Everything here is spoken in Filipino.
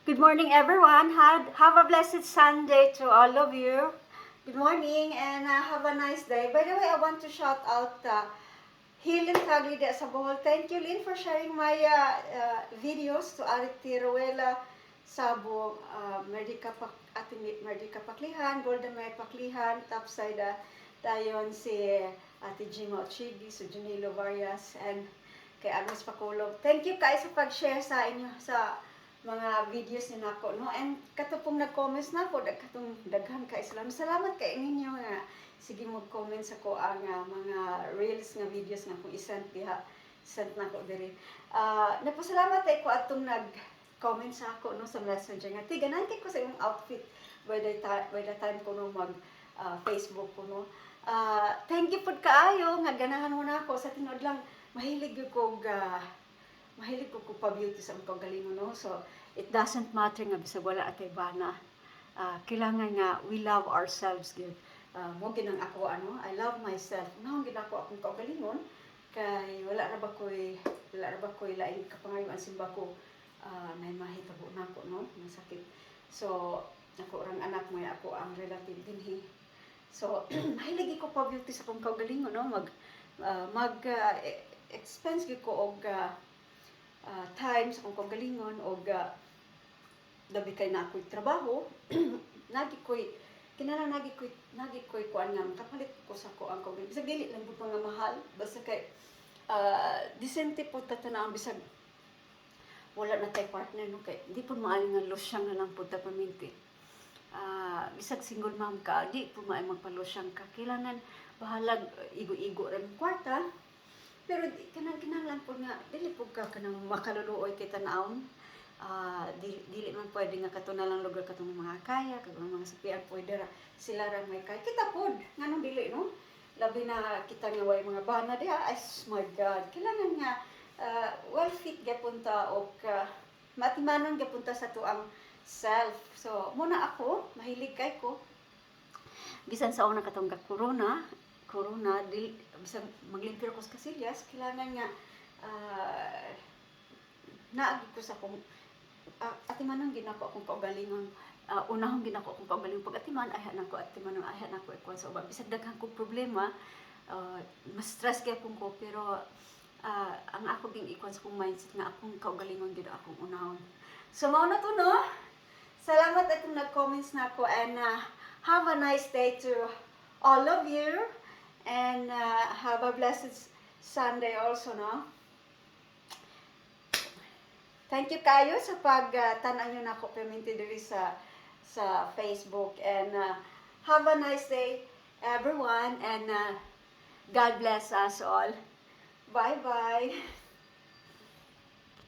Good morning, everyone. Have a blessed Sunday to all of you. Good morning and have a nice day. By the way, I want to shout out Helen Taglide sa Bohol. Thank you, Lynn, for sharing my videos to Ariti Rowela Sabo, Ate Merdika Paklihan, Golda May Paklihan, topside dayon si Ate Jima Ochigi, si Junilo Varias, and kay Agnes Pakulog. Thank you guys sa pag-share sa inyo sa mga videos ni nako, no? And katupong nag-comments na ko, katong daghan kay salamat kay ninyo nga sige mo comment sa ko ang mga reels nga videos nga kung isend diha send na ko diri. Nagpasalamat ay ko atong nag-comment sa ako no sa Messenger nga tiganan kay ko sa imong outfit by the time ko no mag Facebook ko no. Thank you pud kaayo nga ganahan mo na ako sa tinuod lang mahilig ko pa-beauty sa mga galingon, no? So, it doesn't matter nga bisag wala atay bana. Kailangan nga we love ourselves gyud. Mo ginang ako I love myself. Nahon gid ako akong kaugalingon kay wala ra ba koy lain kapangayoan simba ko may mahitabo nako, no? Masakit. So, ako rang anak mo ako ang relative dinhi. So, mahilig ko pa-beauty sa akong kaugalingon, no? Expense ko og time sa akong kagalingon o labi kay na ako'y trabaho nagi ko'y kuan nga kapalit ko sa ko ang kagalingon bisag dili lang po nga mahal basta kay disente po tatanang bisag wala na tay partner no kay di po maayo nga losyang na lang po ta paminti bisag single mom ka di po maayo magpalosyang ka kailangan bahalag igo-igo rin kwarta. Pero kanang lang po nga, dili po ka kanang makaluluoy kay tanawon. Dili man pwede nga kato na lang lugar katong mga kaya, katong mga sapian pwede ra sila ra may kaya. Kita pod, nganong dili no? Labi na kita nga way mga bana diha, ay my God. Kailangan nga well fit gapunta o matimanon gapunta sa tuang self. So, muna ako, mahilig kay ko. Bisan sa una katong corona, bisag maglimpyo ko sa kasilyas, kailangan nga naagi ko sa akong atimanong ginako akong kaugalingon. Unahong ginako akong kaugalingon pag atiman ay hanan ko atimanong ay hanan ko ikwan sa uban. Bisag daghang kong problema, mas stress kay akong ko pero ang ako ging ikwan sa akong mindset nga akong kaugalingon gid akong unahon. So mao na to no. Salamat atong nag-comments nako and have a nice day to all of you. And have a blessed Sunday also, no? Thank you kayo sa pag-tanan nyo na ako paminti diri sa Facebook. And have a nice day, everyone. And God bless us all. Bye-bye.